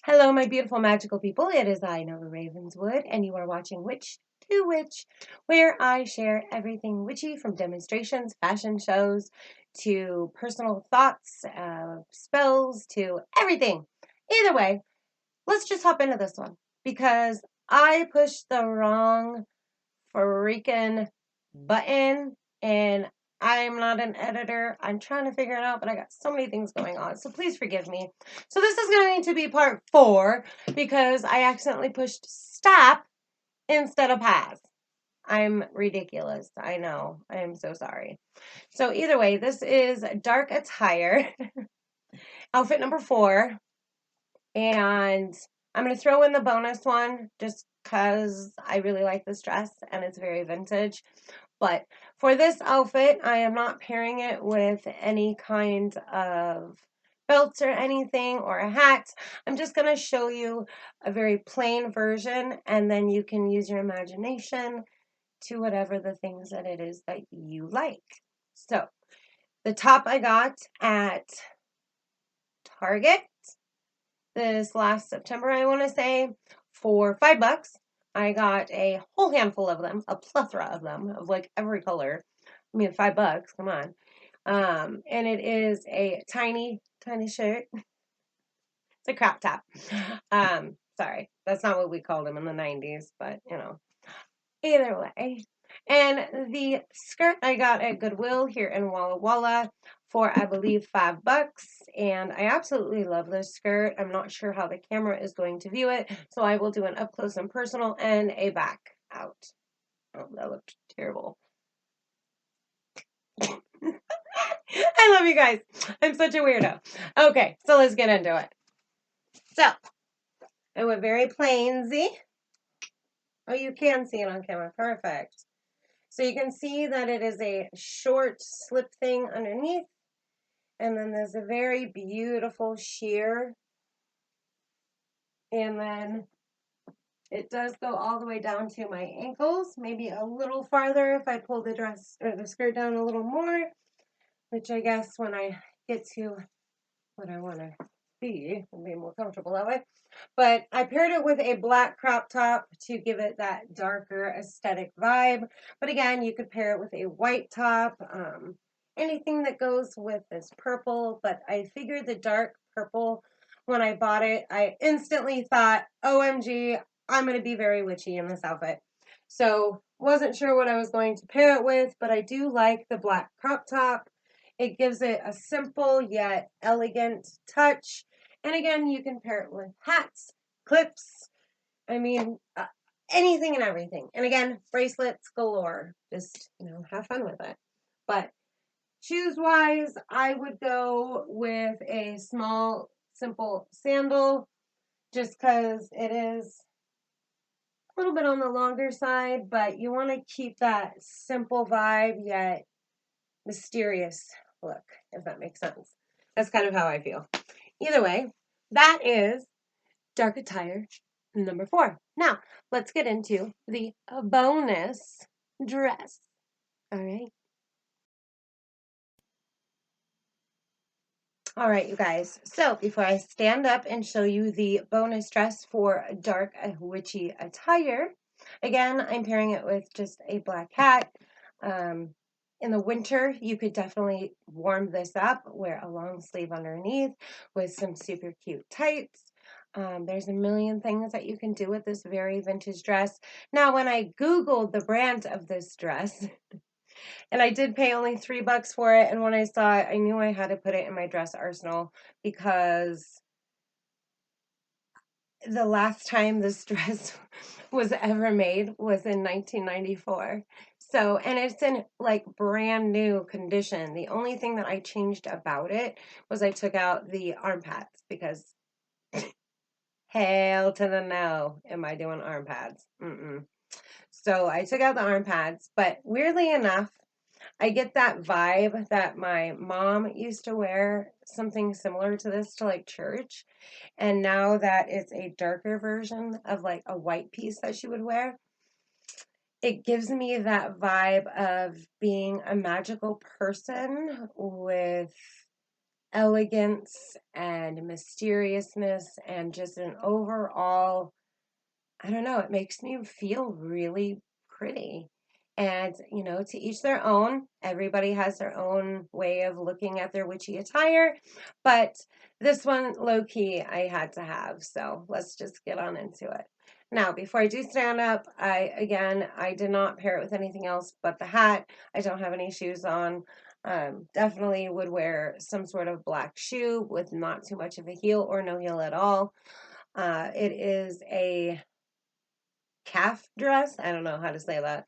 Hello, my beautiful magical people. It is I, Nova Ravenswood, and you are watching Witch to Witch, where I share everything witchy from demonstrations, fashion shows, to personal thoughts, spells, to everything. Either way, let's just hop into this one because I pushed the wrong freaking button and I'm not an editor. I'm trying to figure it out, but I got so many things going on. So please forgive me. So this is going to be part 4 because I accidentally pushed stop instead of pause. I'm ridiculous. I know. I am so sorry. So either way, this is dark attire, outfit number 4. And I'm going to throw in the bonus one just because I really like this dress and it's very vintage. But for this outfit, I am not pairing it with any kind of belts or anything or a hat. I'm just going to show you a very plain version and then you can use your imagination to whatever the things that it is that you like. So the top I got at Target this last September, I want to say, for $5. I got a whole handful of them, a plethora of them, of like every color. I mean, $5, come on. And it is a tiny, tiny shirt. It's a crop top. Sorry, that's not what we called them in the 90s, but you know, either way. And the skirt I got at Goodwill here in Walla Walla for, I believe, $5. And I absolutely love this skirt. I'm not sure how the camera is going to view it, so I will do an up close and personal and a back out. Oh, that looked terrible. I love you guys. I'm such a weirdo. Okay, so let's get into it. So, I went very plainsy. Oh, you can see it on camera. Perfect. So you can see that it is a short slip thing underneath. And then there's a very beautiful sheer. And then it does go all the way down to my ankles, maybe a little farther if I pull the dress or the skirt down a little more, which I guess when I get to what I want to be, I'll be more comfortable that way. But I paired it with a black crop top to give it that darker aesthetic vibe. But again, you could pair it with a white top, anything that goes with this purple. But I figured the dark purple, when I bought it, I instantly thought, OMG, I'm going to be very witchy in this outfit. So wasn't sure what I was going to pair it with, but I do like the black crop top. It gives it a simple yet elegant touch. And again, you can pair it with hats, clips, I mean, anything and everything. And again, bracelets galore. Just, have fun with it. But shoes-wise, I would go with a small, simple sandal just because it is a little bit on the longer side, but you want to keep that simple vibe yet mysterious look, if that makes sense. That's kind of how I feel. Either way, that is dark attire number 4. Now, let's get into the bonus dress. All right. All right, you guys. So before I stand up and show you the bonus dress for dark witchy attire, again, I'm pairing it with just a black hat. In the winter, you could definitely warm this up, wear a long sleeve underneath with some super cute tights. There's a million things that you can do with this very vintage dress. Now, when I Googled the brand of this dress, and I did pay only $3 for it. And when I saw it, I knew I had to put it in my dress arsenal because the last time this dress was ever made was in 1994. So, and it's in like brand new condition. The only thing that I changed about it was I took out the arm pads because hell to the no, am I doing arm pads? So I took out the arm pads, but weirdly enough, I get that vibe that my mom used to wear something similar to this to like church. And now that it's a darker version of like a white piece that she would wear, it gives me that vibe of being a magical person with elegance and mysteriousness and just an overall, I don't know, it makes me feel really pretty. And, you know, to each their own. Everybody has their own way of looking at their witchy attire. But this one, low key, I had to have. So let's just get on into it. Now, before I do stand up, I did not pair it with anything else but the hat. I don't have any shoes on. Definitely would wear some sort of black shoe with not too much of a heel or no heel at all. It is a calf dress. I don't know how to say that.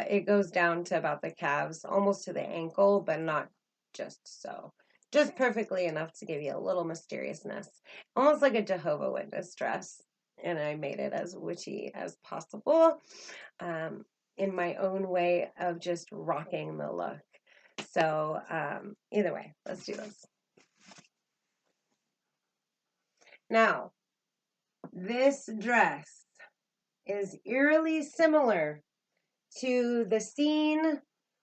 It goes down to about the calves, almost to the ankle, but not just so. Just perfectly enough to give you a little mysteriousness. Almost like a Jehovah Witness dress. And I made it as witchy as possible, in my own way of just rocking the look. So, either way, let's do this. Now, this dress is eerily similar to the scene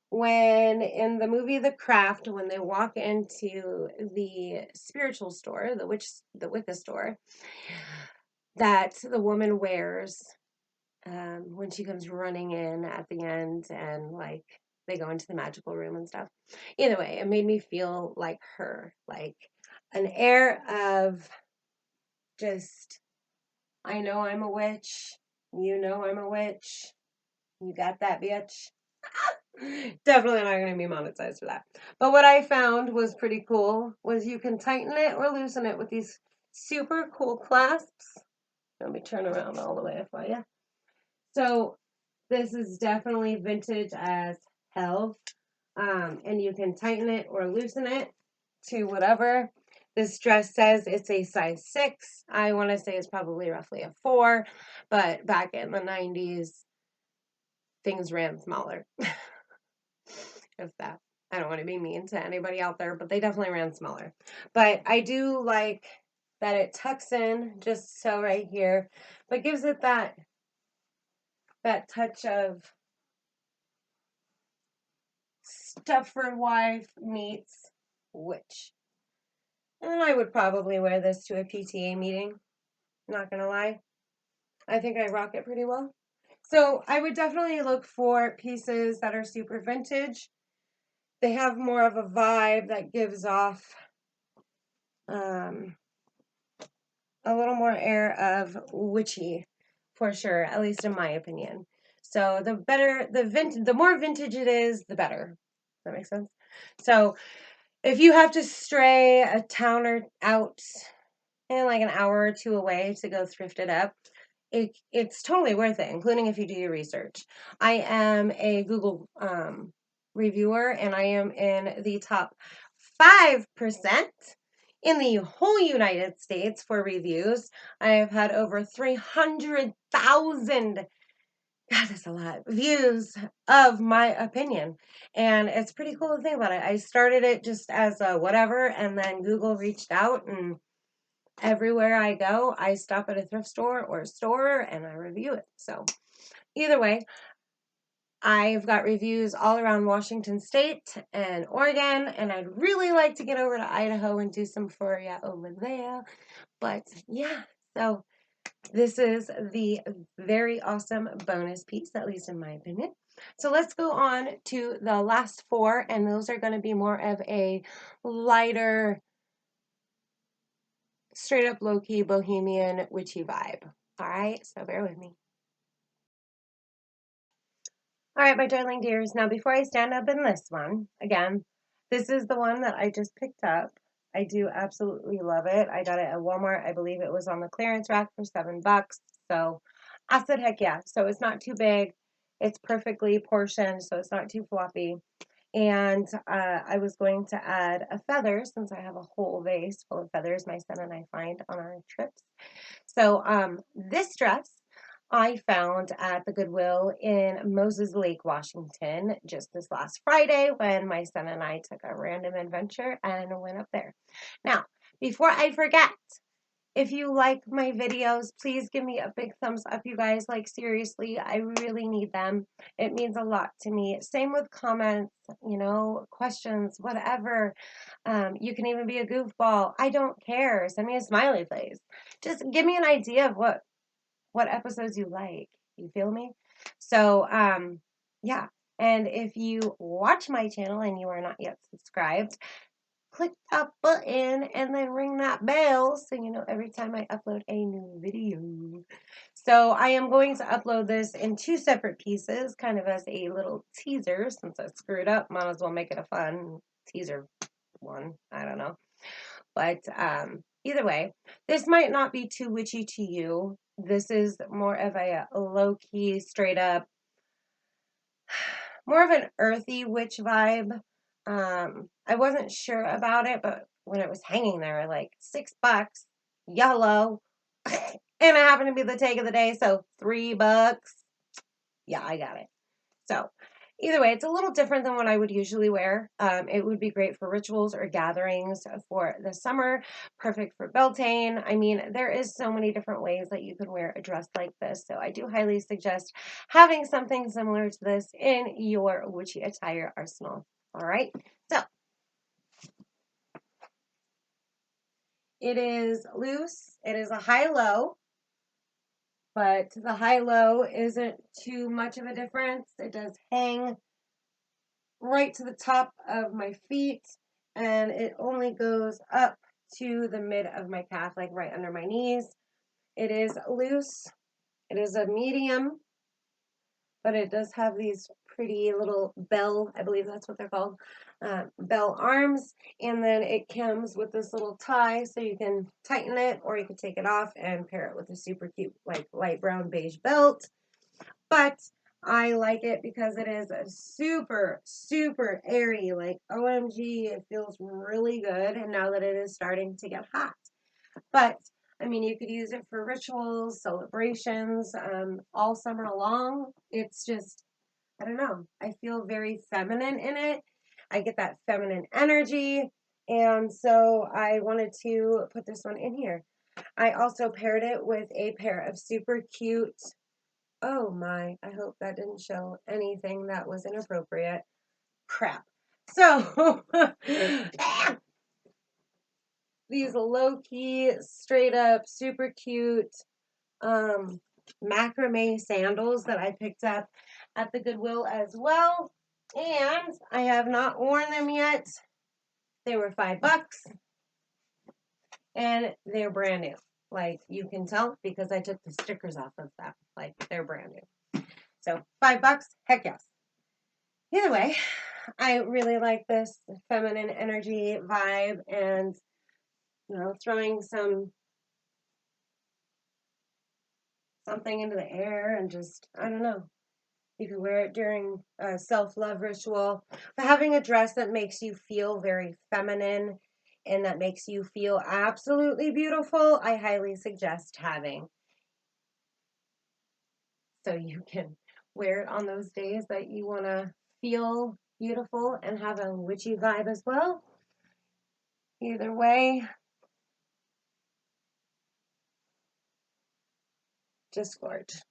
when in the movie The Craft, when they walk into the spiritual store, the Wicca store, that the woman wears when she comes running in at the end, and like they go into the magical room and stuff. Either way, it made me feel like her, like an air of just, I know I'm a witch, you know I'm a witch, you got that, bitch. Definitely not going to be monetized for that. But what I found was pretty cool was you can tighten it or loosen it with these super cool clasps. Let me turn around all the way for you. So this is definitely vintage as hell. And you can tighten it or loosen it to whatever. This dress says it's a size 6. I want to say it's probably roughly a 4, but back in the 90s, things ran smaller. If that. I don't want to be mean to anybody out there, but they definitely ran smaller. But I do like that it tucks in just so right here, but gives it that touch of Stepford wife meets witch. And I would probably wear this to a PTA meeting. Not gonna lie. I think I rock it pretty well. So I would definitely look for pieces that are super vintage. They have more of a vibe that gives off a little more air of witchy, for sure, at least in my opinion. So the more vintage it is, the better. Does that make sense? So if you have to stray a town or out in like an hour or two away to go thrift it up, it's totally worth it, including if you do your research. I am a Google reviewer, and I am in the top 5% in the whole United States for reviews. I have had over 300,000, God, that's a lot, views of my opinion. And it's pretty cool to think about it. I started it just as a whatever, and then Google reached out, and everywhere I go, I stop at a thrift store or a store and I review it. So either way, I've got reviews all around Washington State and Oregon, and I'd really like to get over to Idaho and do some for you over there. But yeah, so this is the very awesome bonus piece, at least in my opinion. So let's go on to the last 4, and those are going to be more of a lighter, straight up low-key bohemian witchy vibe. All right, so bear with me. All right, my darling dears. Now, before I stand up in this one, again, this is the one that I just picked up. I do absolutely love it. I got it at Walmart. I believe it was on the clearance rack for $7. So I said, heck yeah. So it's not too big. It's perfectly portioned, so it's not too floppy. And I was going to add a feather, since I have a whole vase full of feathers my son and I find on our trips. So this dress I found at the Goodwill in Moses Lake, Washington, just this last Friday when my son and I took a random adventure and went up there. Now, before I forget, If you like my videos, please give me a big thumbs up, you guys. Like, seriously, I really need them. It means a lot to me. Same with comments, you know, questions, whatever. You can even be a goofball. I don't care. Send me a smiley face. Just give me an idea of what episodes you like. You feel me? So, yeah. And if you watch my channel and you are not yet subscribed, click that button and then ring that bell so you know every time I upload a new video. So I am going to upload this in 2 separate pieces, kind of as a little teaser. Since I screwed up, might as well make it a fun teaser one. I don't know. But either way, this might not be too witchy to you. This is more of a low-key, straight up, more of an earthy witch vibe. I wasn't sure about it, but when it was hanging there, like $6, yellow, and it happened to be the take of the day, so $3. Yeah, I got it. So either way, it's a little different than what I would usually wear. It would be great for rituals or gatherings for the summer, perfect for Beltane. I mean, there is so many different ways that you can wear a dress like this. So I do highly suggest having something similar to this in your witchy attire arsenal. All right. So it is loose. It is a high-low, but the high-low isn't too much of a difference. It does hang right to the top of my feet, and it only goes up to the mid of my calf, like right under my knees. It is loose. It is a medium, but it does have these pretty little bell, I believe that's what they're called, bell arms, and then it comes with this little tie, so you can tighten it, or you can take it off and pair it with a super cute, like, light brown beige belt. But I like it because it is a super, super airy, like, OMG, it feels really good, and now that it is starting to get hot. But, I mean, you could use it for rituals, celebrations, all summer long. It's just, I don't know, I feel very feminine in it. I get that feminine energy, and so I wanted to put this one in here. I also paired it with a pair of super cute, oh my, I hope that didn't show anything that was inappropriate. Crap. So, these low-key, straight up, super cute macrame sandals that I picked up at the Goodwill as well. And I have not worn them yet. They were $5 and they're brand new. Like, you can tell because I took the stickers off of them. Like, they're brand new. So $5, heck yes. Either way, I really like this feminine energy vibe, and you know, throwing something into the air and just, I don't know. You can wear it during a self-love ritual, but having a dress that makes you feel very feminine and that makes you feel absolutely beautiful, I highly suggest having. So you can wear it on those days that you want to feel beautiful and have a witchy vibe as well. Either way, just gorge.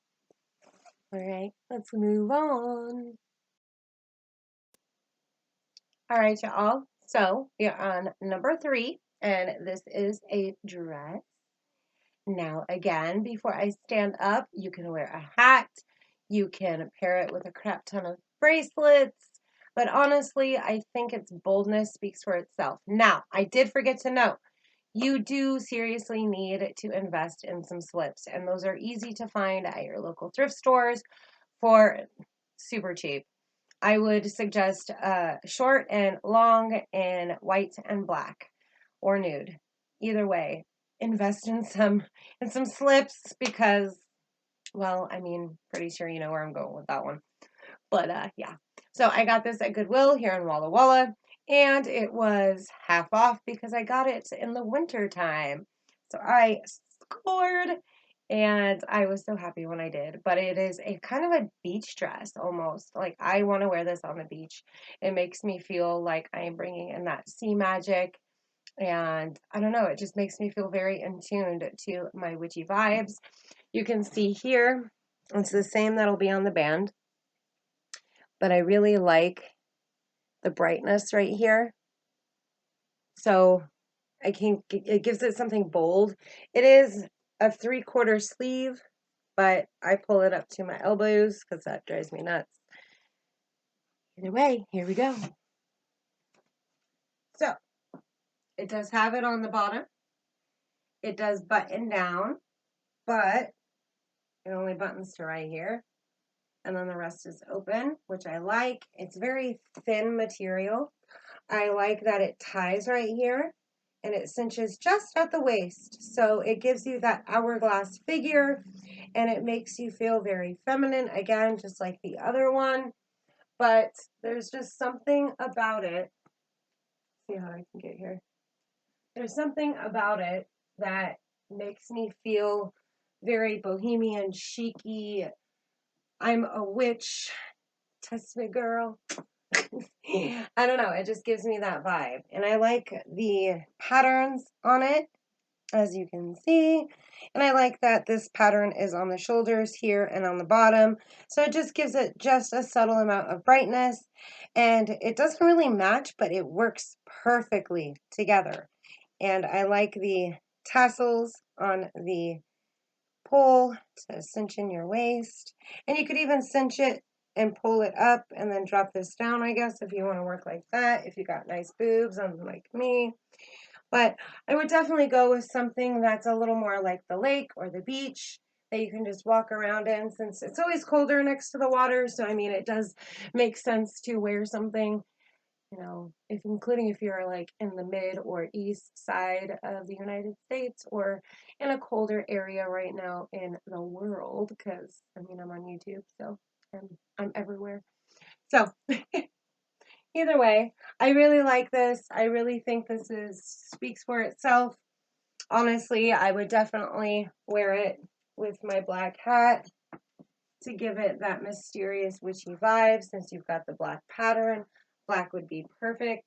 All right, let's move on. All right, y'all. So we're on number 3, and this is a dress. Now, again, before I stand up, you can wear a hat. You can pair it with a crap ton of bracelets. But honestly, I think its boldness speaks for itself. Now, I did forget to note, you do seriously need to invest in some slips, and those are easy to find at your local thrift stores for super cheap. I would suggest short and long and white and black or nude. Either way, invest in some slips because, well, I mean, pretty sure you know where I'm going with that one. But yeah. So I got this at Goodwill here in Walla Walla, and it was half off because I got it in the winter time. So I scored, and I was so happy when I did. But it is a kind of a beach dress almost. Like, I want to wear this on the beach. It makes me feel like I am bringing in that sea magic. And I don't know, it just makes me feel very in tuned to my witchy vibes. You can see here, it's the same that'll be on the band, but I really like the brightness right here. So it gives it something bold. It is a 3/4 sleeve, but I pull it up to my elbows because that drives me nuts. Either way, here we go. So it does have it on the bottom. It does button down, but it only buttons to right here. And then the rest is open, which I like. It's very thin material. I like that it ties right here and it cinches just at the waist. So it gives you that hourglass figure and it makes you feel very feminine, again, just like the other one. But there's just something about it. See how I can get here. There's something about it that makes me feel very bohemian, chic-y. I'm a witch. Test me, girl. I don't know. It just gives me that vibe. And I like the patterns on it, as you can see. And I like that this pattern is on the shoulders here and on the bottom. So it just gives it just a subtle amount of brightness. And it doesn't really match, but it works perfectly together. And I like the tassels on the pole to cinch in your waist. And you could even cinch it and pull it up and then drop this down, I guess, if you want to work like that, if you got nice boobs, unlike me. But I would definitely go with something that's a little more like the lake or the beach that you can just walk around in, since it's always colder next to the water. So, I mean, it does make sense to wear something, you know, including if you're like in the mid or east side of the United States or in a colder area right now in the world, because I mean, I'm on YouTube, so I'm everywhere. So either way, I really like this. I really think this speaks for itself. Honestly, I would definitely wear it with my black hat to give it that mysterious witchy vibe. Since you've got the black pattern, black would be perfect.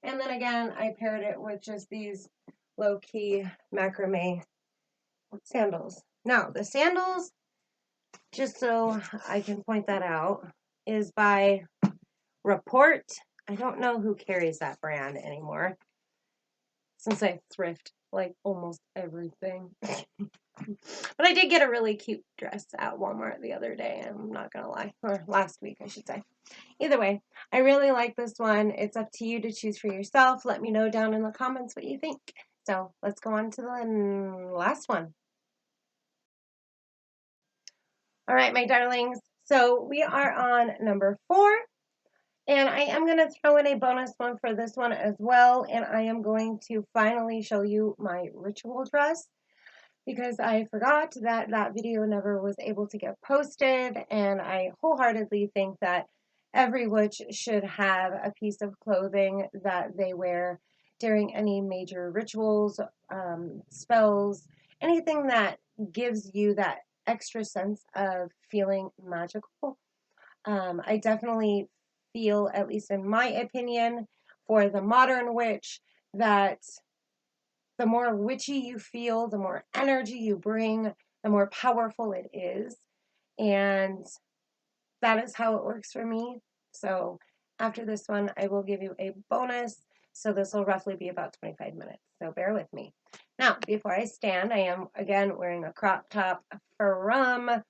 And then again, I paired it with just these low-key macrame sandals. Now, the sandals, just so I can point that out, is by Report. I don't know who carries that brand anymore, since I thrift like almost everything. But I did get a really cute dress at Walmart the other day, I'm not gonna lie, or last week I should say. Either way, I really like this one. It's up to you to choose for yourself. Let me know down in the comments what you think. So let's go on to the last one. All right, my darlings. So we are on number 4. And I am going to throw in a bonus one for this one as well. And I am going to finally show you my ritual dress, because I forgot that that video never was able to get posted. And I wholeheartedly think that every witch should have a piece of clothing that they wear during any major rituals, spells, anything that gives you that extra sense of feeling magical. I definitely feel, at least in my opinion, for the modern witch, that the more witchy you feel, the more energy you bring, the more powerful it is. And that is how it works for me. So after this one, I will give you a bonus. So this will roughly be about 25 minutes. So bear with me. Now, before I stand, I am again wearing a crop top from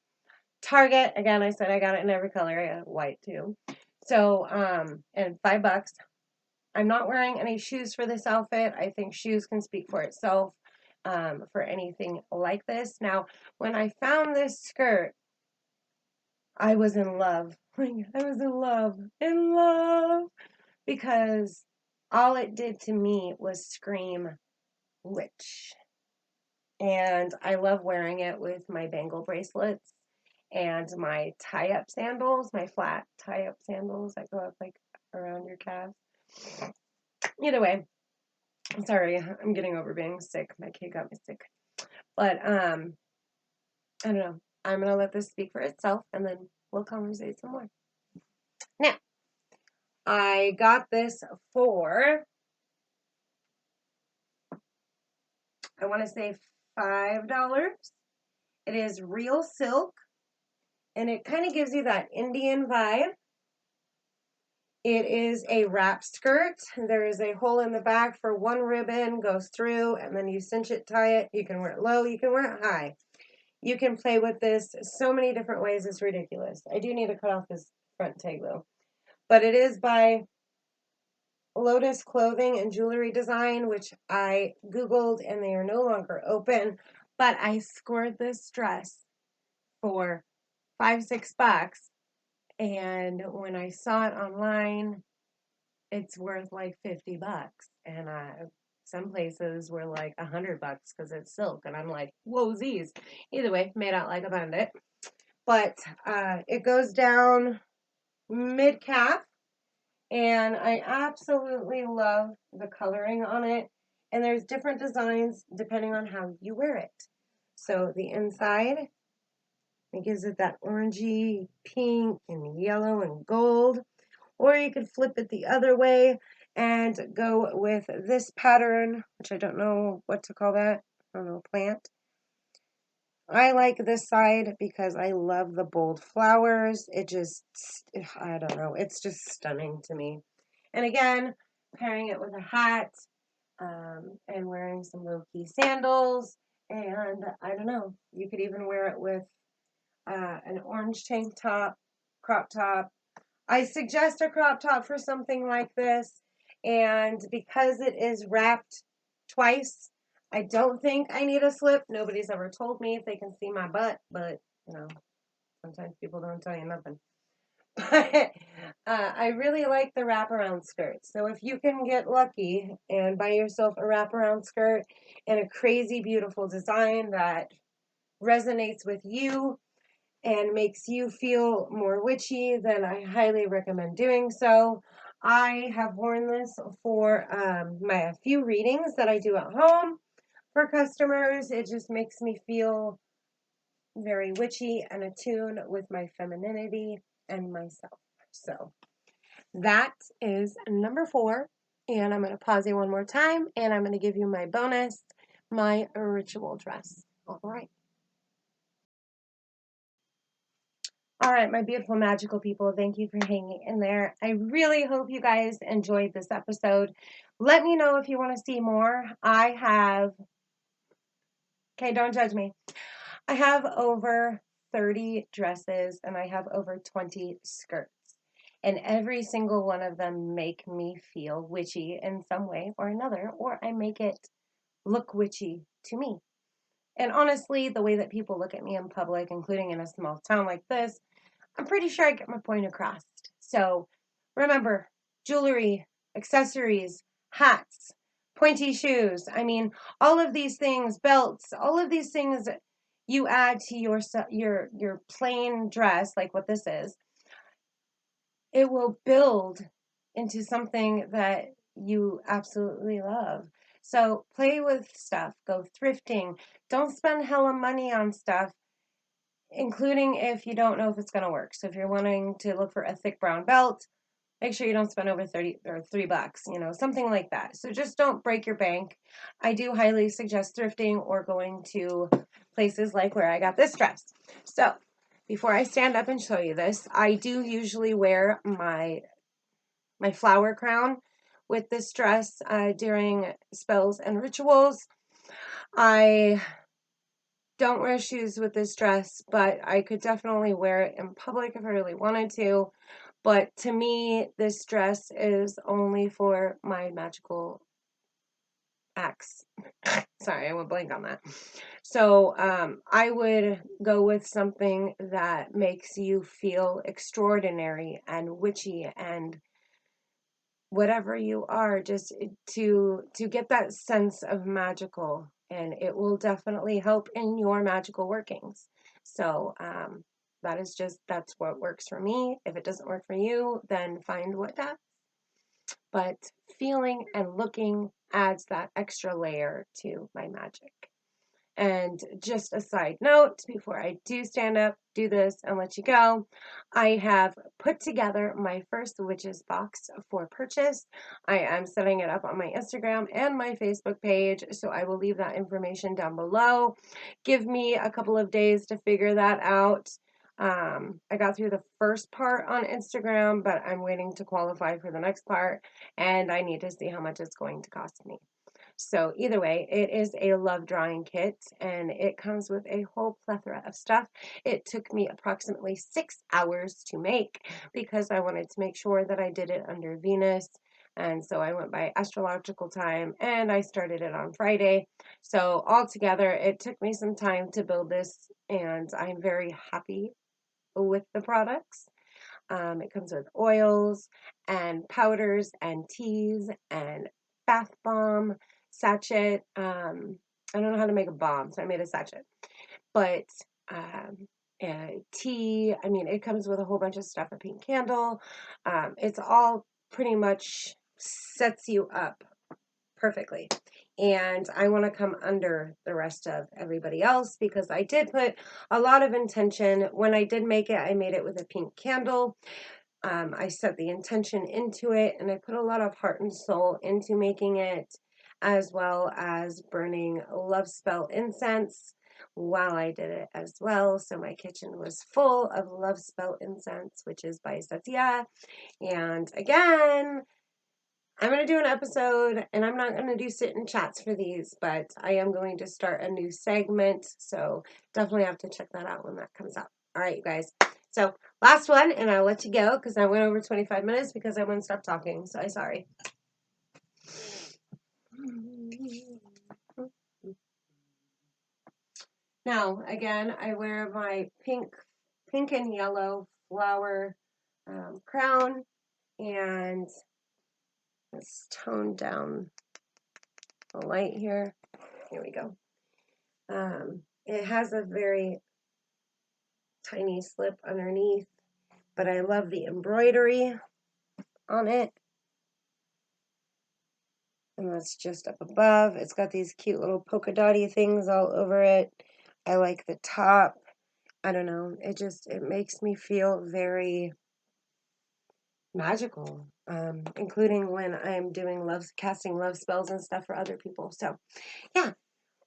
Target. Again, I said I got it in every color. I got white too. So, and $5. I'm not wearing any shoes for this outfit. I think shoes can speak for itself for anything like this. Now, when I found this skirt, I was in love. I was in love, because all it did to me was scream witch. And I love wearing it with my bangle bracelets and my tie-up sandals, my flat tie-up sandals that go up like around your calves. Either way, sorry, I'm getting over being sick. My kid got me sick. But I don't know. I'm gonna let this speak for itself, and then we'll conversate some more. Now, I got this for I want to say $5. It is real silk, and it kind of gives you that Indian vibe. It is a wrap skirt. There is a hole in the back for one ribbon, goes through, and then you cinch it, tie it. You can wear it low, you can wear it high. You can play with this so many different ways, it's ridiculous. I do need to cut off this front tag though. But it is by Lotus Clothing and Jewelry Design, which I Googled and they are no longer open. But I scored this dress for $5-6. And when I saw it online, it's worth like $50. And some places were like $100 because it's silk. And I'm like, whoa, Z's. Either way, made out like a bandit. But it goes down mid calf. And I absolutely love the coloring on it. And there's different designs depending on how you wear it. So the inside, it gives it that orangey pink and yellow and gold. Or you could flip it the other way and go with this pattern, which I don't know what to call that. I don't know, plant. I like this side because I love the bold flowers. It just, I don't know, it's just stunning to me. And again, pairing it with a hat and wearing some low-key sandals. And I don't know, you could even wear it with an orange tank top, crop top. I suggest a crop top for something like this. And because it is wrapped twice, I don't think I need a slip. Nobody's ever told me if they can see my butt, but you know, sometimes people don't tell you nothing. But I really like the wraparound skirt. So if you can get lucky and buy yourself a wraparound skirt and a crazy beautiful design that resonates with you and makes you feel more witchy, then I highly recommend doing so. I have worn this for my few readings that I do at home for customers. It just makes me feel very witchy and attuned with my femininity and myself. So that is number 4. And I'm going to pause you one more time and I'm going to give you my bonus, my ritual dress. All right. All right, my beautiful magical people, thank you for hanging in there. I really hope you guys enjoyed this episode. Let me know if you want to see more. Okay, don't judge me. I have over 30 dresses and I have over 20 skirts. And every single one of them make me feel witchy in some way or another, or I make it look witchy to me. And honestly, the way that people look at me in public, including in a small town like this, I'm pretty sure I get my point across. So remember, jewelry, accessories, hats, pointy shoes. I mean, all of these things, belts, all of these things you add to your plain dress, like what this is, it will build into something that you absolutely love. So play with stuff, go thrifting. Don't spend hella money on stuff, including if you don't know if it's going to work. So if you're wanting to look for a thick brown belt, make sure you don't spend over 30 or $3, something like that. So just don't break your bank. I do highly suggest thrifting or going to places like where I got this dress. So before I stand up and show you this, I do usually wear my flower crown with this dress during spells and rituals. I don't wear shoes with this dress, but I could definitely wear it in public if I really wanted to. But to me, this dress is only for my magical acts. Sorry, I went blank on that. So I would go with something that makes you feel extraordinary and witchy and whatever you are, just to get that sense of magical, and it will definitely help in your magical workings. So that's what works for me. If it doesn't work for you, then find what does. But feeling and looking adds that extra layer to my magic. And just a side note, before I do stand up, do this, and let you go, I have put together my first witches box for purchase. I am setting it up on my Instagram and my Facebook page, so I will leave that information down below. Give me a couple of days to figure that out. I got through the first part on Instagram, but I'm waiting to qualify for the next part, and I need to see how much it's going to cost me. So either way, it is a love drawing kit, and it comes with a whole plethora of stuff. It took me approximately 6 hours to make because I wanted to make sure that I did it under Venus. And so I went by astrological time, and I started it on Friday. So altogether, it took me some time to build this, and I'm very happy with the products. It comes with oils and powders and teas and bath bomb, sachet. I don't know how to make a bomb, so I made a sachet. But um, tea, I mean, it comes with a whole bunch of stuff, a pink candle. It's all pretty much sets you up perfectly. And I want to come under the rest of everybody else because I did put a lot of intention. When I did make it, I made it with a pink candle. I set the intention into it, and I put a lot of heart and soul into making it, as well as burning love spell incense while I did it as well. So my kitchen was full of love spell incense, which is by Satya. And again, I'm going to do an episode, and I'm not going to do sit and chats for these, but I am going to start a new segment. So definitely have to check that out when that comes out. All right, you guys. So last one, and I'll let you go because I went over 25 minutes because I wouldn't stop talking. So I'm sorry. Now, again, I wear my pink and yellow flower crown, and let's tone down the light here. Here we go. It has a very tiny slip underneath, but I love the embroidery on it. And that's just up above. It's got these cute little polka dotty things all over it. I like the top. I don't know. It makes me feel very magical, including when I'm doing casting love spells and stuff for other people. So, yeah.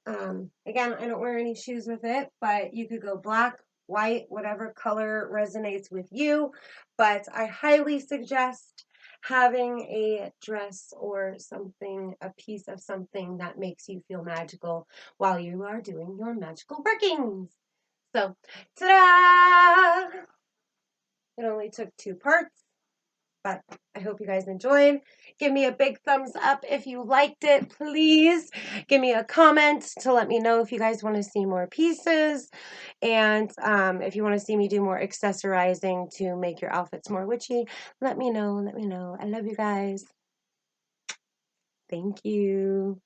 Again, I don't wear any shoes with it, but you could go black, white, whatever color resonates with you. But I highly suggest having a dress or something, a piece of something that makes you feel magical while you are doing your magical workings. So, ta-da! It only took 2 parts. But I hope you guys enjoyed. Give me a big thumbs up if you liked it, please. Give me a comment to let me know if you guys want to see more pieces. And if you want to see me do more accessorizing to make your outfits more witchy, let me know. Let me know. I love you guys. Thank you.